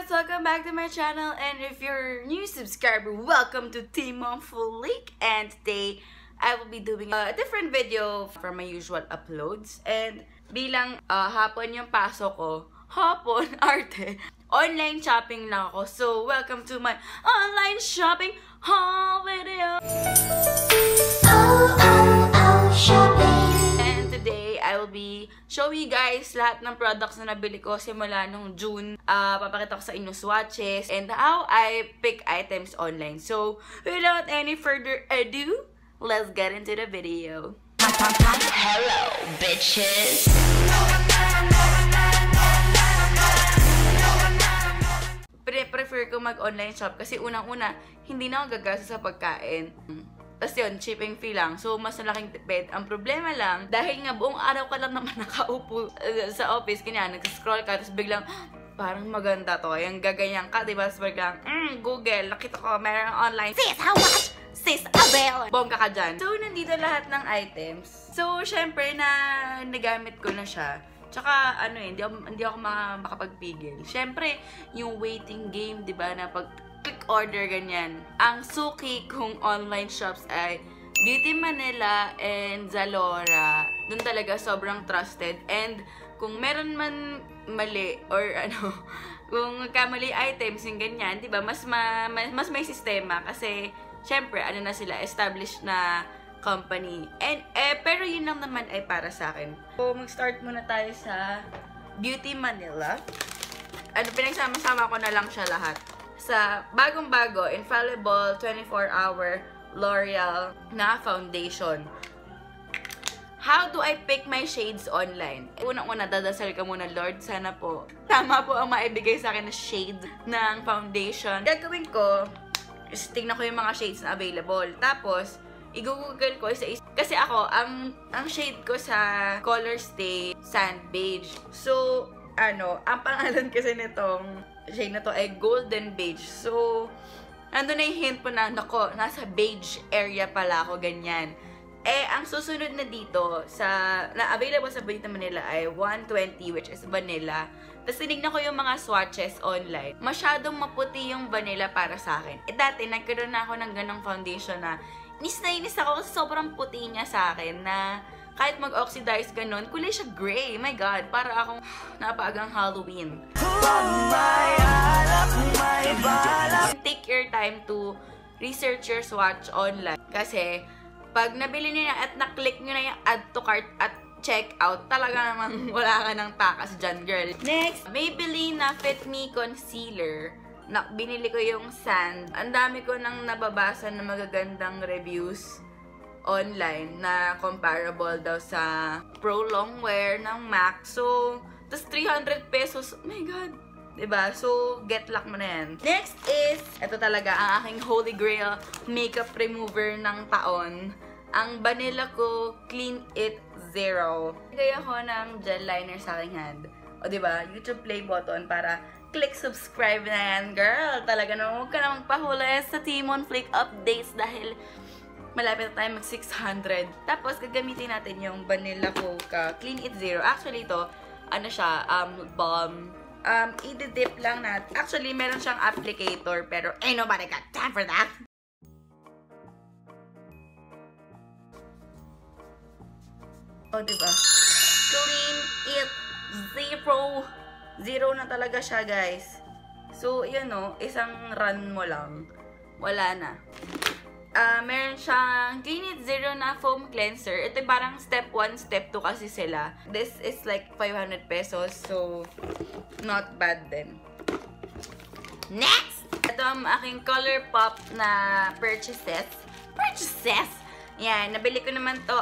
guys! Welcome back to my channel, and if you're a new subscriber, welcome to Timon Flick. And today, I will be doing a different video from my usual uploads. And bilang hapon yung pasok ko, hapon, arte, online shopping lang ako. So, welcome to my online shopping haul video! Shopping! And today, I will be showing you guys lahat ng products na nabili ko simula nung June. Papakita ko sa inyo swatches and how I pick items online. So, without any further ado, let's get into the video. Hello, bitches! Prefer ko mag-online shop kasi unang-una, hindi na ako gagasa sa pagkain. Tapos yun, shipping fee lang. So, mas malaking tipid. Ang problema lang, dahil nga buong araw ka lang naman nakaupo sa office, kanya, nag-scroll ka, tapos biglang, parang maganda to. Yung gaganyan ka, diba? Tapos biglang, Google, nakita ko, meron online. Sis, how much? Sis, avail! Bongga ka dyan. So, nandito lahat ng items. So, syempre, nagamit ko na siya. Tsaka, hindi ako makapagpigil. Syempre, yung waiting game, diba, na pag click order, ganyan. Ang suki kong online shops ay Beauty Manila and Zalora. Doon talaga sobrang trusted. And kung meron man mali or kung kamali items yung ganyan, 'di ba? Mas may sistema kasi syempre na sila established na company. And pero yun lang naman ay para sa akin. So mag-start muna tayo sa Beauty Manila. Pinagsama-sama ko na lang siya lahat. Sa bagong-bago, Infallible 24-hour L'Oreal na foundation. How do I pick my shades online? Unang-una, dadasal ka muna, Lord, sana po tama po ang maibigay sa akin na shade ng foundation. Gagawin ko is tingnan ko yung mga shades na available. Tapos, i-google ko isa-isa. Kasi ako, ang shade ko sa Color Stay Sand Beige. So, ang pangalan kasi nitong shade na to ay Golden Beige. So, nandun na yung hint po na, nako, nasa beige area pala ako, ganyan. Ang susunod na dito, na available sa Beauty Manila ay 120, which is vanilla. Tapos, tinignan ko yung mga swatches online. Masyadong maputi yung vanilla para sa akin. Dati, nagkaroon na ako ng ganong foundation na inis ako kasi sobrang puti niya sa akin na kahit mag-oxidize ganun, kulay siya gray. My God, para akong napaagang Halloween. Take your time to research your swatch online. Kasi, pag nabili niyo na at na-click niyo na yung add to cart at checkout, talaga namang wala ka ng takas dyan, girl. Next, Maybelline na Fit Me Concealer. Binili ko yung sand. Ang dami ko nang nababasa na magagandang reviews online na comparable daw sa Pro Longwear ng MAC. So, tas 300 pesos. Oh my God. Diba? So, get luck mo na yan. Next is, ito talaga ang aking holy grail makeup remover ng taon. Ang Banila ko Clean It Zero. Gaya ko ng gel liner sa aking hand. O diba? YouTube play button para click subscribe na yan, girl. Talaga na huwag ka na magpahuli sa Timon Flick updates dahil malapit na tayo mag 600. Tapos, gagamitin natin yung Vanilla Coca Clean It Zero. Actually, ito, siya, balm. I-dip lang natin. Actually, meron siyang applicator, pero ain't nobody got time for that. O, diba? Clean It Zero. Zero na talaga siya, guys. So, yun isang run mo lang. Wala na. Meron siyang Clean It Zero na foam cleanser. Ito parang step 1, step 2 kasi sila. This is like 500 pesos. So, not bad din. Next! Ito ang aking ColourPop na purchases. Yan, nabili ko naman to.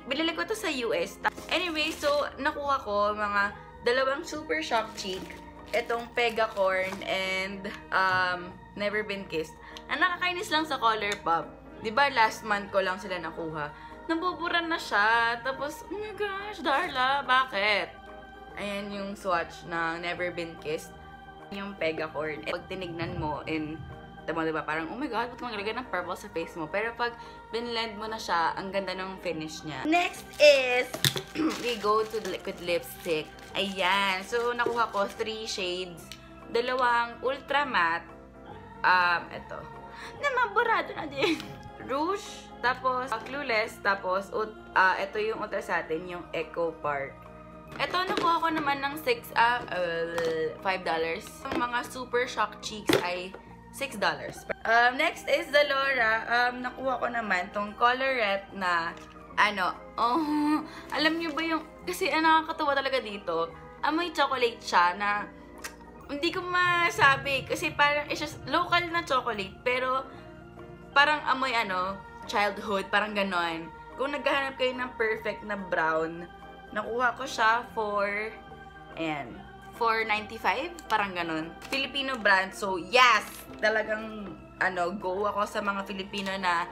Binili ko to sa US. Anyway, so, nakuha ko mga dalawang Super Shock Cheek. Itong Pegacorn and Never Been Kissed. Ang nakakainis lang sa ColourPop, diba last month ko lang sila nakuha. Nabuburan na siya. Tapos, oh my gosh, Darla, bakit? Ayan yung swatch ng Never Been Kissed. Yung Pegacorn. Pag tinignan mo diba, parang, oh my God, ba't maglagay ng purple sa face mo? Pero pag binlend mo na siya, ang ganda ng finish niya. Next is, we go to the liquid lipstick. Ayan. So, nakuha ko 3 shades. dalawang ultra matte, ito, namaborado na din, rouge, tapos Clueless, tapos ito yung ultra satin, yung Echo Park. Ito, nakuha ko naman ng $5. Ang mga Super Shock Cheeks ay $6. Next is the Laura. Nakuha ko naman tong colorette na, alam niyo ba yung, kasi nakakatuwa talaga dito, amoy chocolate siya na, hindi ko masabi, kasi parang, it's just local na chocolate, pero, parang amoy childhood, parang ganon. Kung naghahanap kayo ng perfect na brown, nakuha ko siya for, ayan, $4.95, parang ganon. Filipino brand, so yes! Talagang, go ako sa mga Filipino na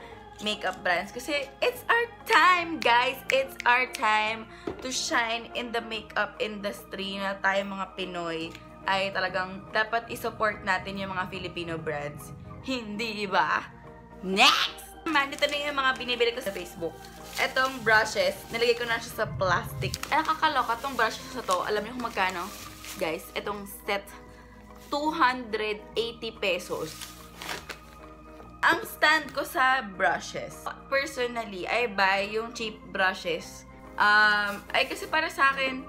makeup brands. Kasi, it's our time, guys! It's our time to shine in the makeup industry na tayo mga Pinoy ay talagang dapat isupport natin yung mga Filipino brands. Hindi ba? Next! Dito na yung mga binibili ko sa Facebook. Etong brushes, nilagay ko na siya sa plastic. Ay, nakakaloka, itong brushes na to, alam niyo kung magkano? Guys, itong set, 280 pesos. Ang stand ko sa brushes, personally, I buy yung cheap brushes. Ay, kasi para sa akin,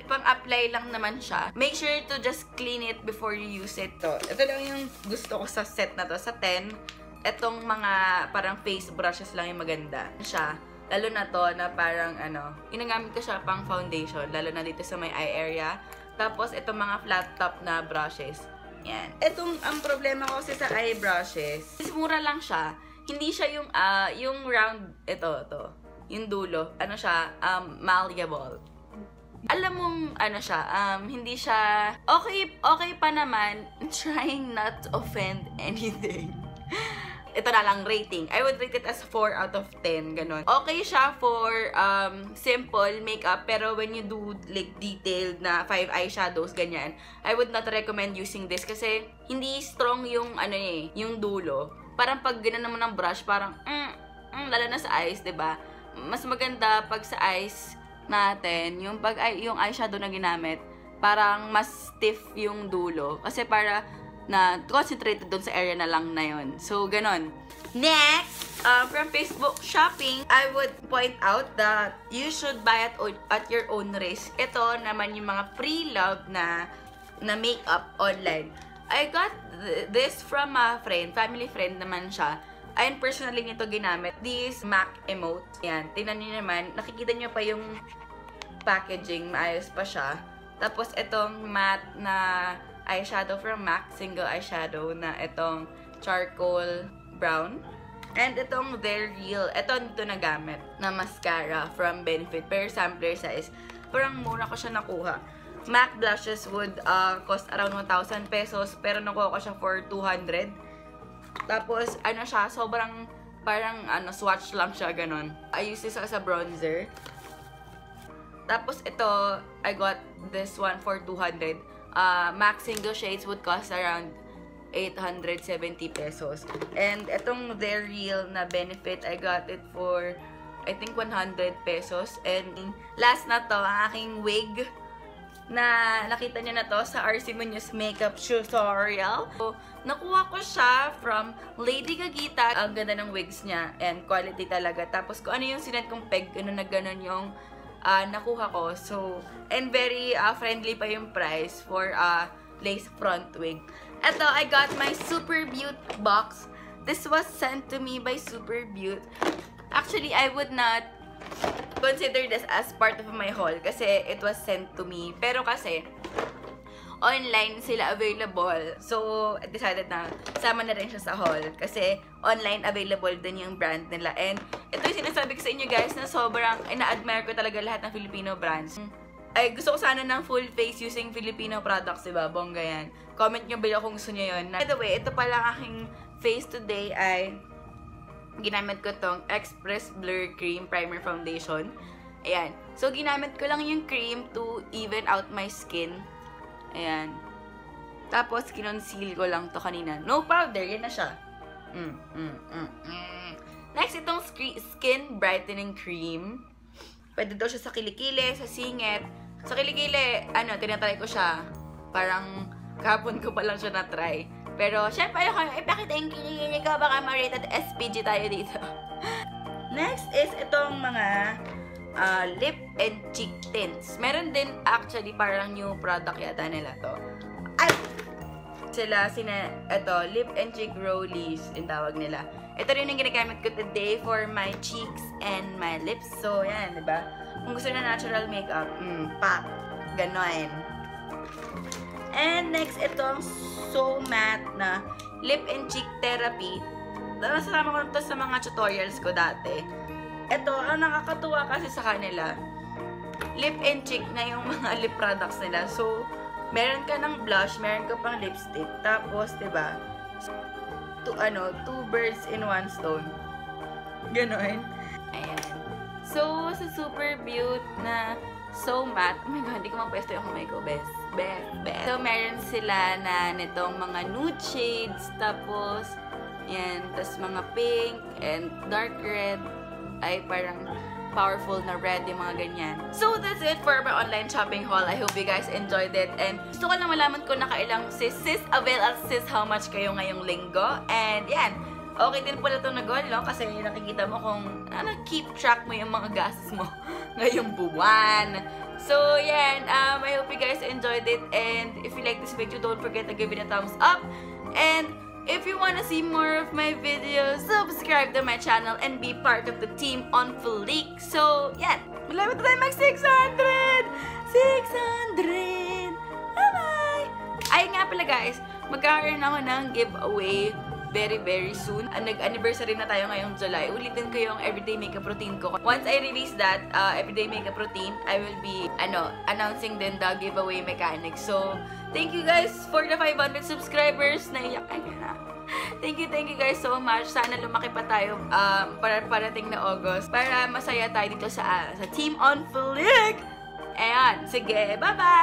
pang-apply lang naman siya. Make sure to just clean it before you use it. Ito lang yung gusto ko sa set na to. Sa 10, etong mga parang face brushes lang yung maganda siya. Lalo na to na parang ginagamit ko siya pang foundation. Lalo na dito sa may eye area. Tapos itong mga flat top na brushes. Yan. Ang problema ko kasi sa eye brushes, mura lang siya. Hindi siya yung round, ito. Yung dulo. Malleable. Alam mong, hindi siya, okay pa naman, trying not to offend anything. Ito na lang, rating. I would rate it as 4 out of 10, ganon. Okay siya for simple makeup, pero when you do like detailed na 5 eyeshadows, ganyan, I would not recommend using this kasi hindi strong yung, yung dulo. Parang pag ginanon mo ng brush, parang, lalo na sa eyes, 'di ba? Mas maganda pag sa eyes natin, yung eyeshadow na ginamit, parang mas stiff yung dulo. Kasi para na concentrated doon sa area na lang na yun. So, ganon. Next, from Facebook shopping, I would point out that you should buy at your own risk. Ito naman yung mga pre-loved na makeup online. I got this from a friend, family friend naman siya. Ayun, personally nito ginamit. This MAC emote. Yan, tingnan nyo naman. Nakikita nyo pa yung packaging. Maayos pa siya. Tapos, itong matte na eyeshadow from MAC. Single eyeshadow na itong charcoal brown. And itong They're Real. Ito nito nagamit na mascara from Benefit. Pero sampler size. Parang mura ko siya nakuha. MAC blushes would cost around 1,000 pesos. Pero nakuha ko siya for 200. Tapos, siya, sobrang, parang, swatch lang siya, ganon. I use this as a bronzer. Tapos, ito, I got this one for 200. MAC single shades would cost around 870 pesos. And, itong They're Real na Benefit, I got it for, I think, 100 pesos. And, last na to, ang aking wig, na nakita niyo na to sa RC Munoz makeup tutorial. So, nakuha ko siya from Lady Gagita. Ang ganda ng wigs niya and quality talaga. Tapos kung ano yung sinet kong peg, gano'n na gano'n yung nakuha ko. So, and very friendly pa yung price for lace front wig. Ito, I got my Super Beaut box. This was sent to me by Super Beaut. Actually, I would not consider this as part of my haul kasi it was sent to me. Pero kasi, online sila available. So, I decided na sama na rin siya sa haul kasi online available din yung brand nila. And ito yung sinasabi ko sa inyo guys na sobrang ina-admire ko talaga lahat ng Filipino brands. Ay, gusto ko sana ng full face using Filipino products, diba? Bongga yan. Comment nyo below kung gusto nyo yun. By the way, ito pala aking face today ay ginamit ko tong Express Blur Cream Primer Foundation. Ayan. So, ginamit ko lang yung cream to even out my skin. Ayan. Tapos, kinonceal ko lang to kanina. No powder. Yan na siya. Next, itong Skin Brightening Cream. Pwede daw siya sa kilikili, sa singit. Sa kilikili, tinatry ko siya Parang kahapon ko pa lang siya na-try. Pero, syempre, ayoko yung ipakita yung kinikini ko. Baka ma-rated SPG tayo dito. Next is itong mga lip and cheek tints. Meron din actually parang new product yata nila to. Ay! Ito, lip and cheek rollies, yung tawag nila. Ito rin yung ginagamit ko today for my cheeks and my lips. So, yan, diba? Kung gusto na natural makeup, pak! Ganon. And next, itong So Matte na lip and cheek therapy. Nasama ko na to sa mga tutorials ko dati. Ito, ang nakakatuwa kasi sa kanila, lip and cheek na yung mga lip products nila. So, meron ka ng blush, meron ka pang lipstick. Tapos, diba, two birds in one stone. Ganon. Ayan. So, sa Super Beauty na So Matte, oh my god, hindi ko mapwesto yung kamay ko, best. So, meron sila na nitong mga nude shades, tapos, yan, tapos mga pink and dark red, ay parang powerful na red, yung mga ganyan. So, that's it for my online shopping haul. I hope you guys enjoyed it. And gusto ko lang malaman ko na kailang sis avail at sis how much kayo ngayong linggo. And yan, okay din pala ito na goal, no? Kasi nakikita mo kung keep track mo yung mga gastos mo ngayong buwan. So, yan. I hope you guys enjoyed it. And if you like this video, don't forget to give it a thumbs up. And if you want to see more of my videos, subscribe to my channel and be part of the team on Fleek. So, yan. Malapit na tayo mag-600! 600! Bye-bye! Ay nga pala guys, magkakaroon ako ng giveaway very soon. Nag-anniversary na tayo ngayong July. Ulitin ko yung everyday makeup routine ko. Once I release that everyday makeup routine, I will be announcing din the giveaway mechanics. So, thank you guys for the 500 subscribers. Naiyak ka na. Thank you guys so much. Sana lumaki pa tayo para parating na August para masaya tayo dito sa Team on Fleek. Ayan, sige, bye-bye!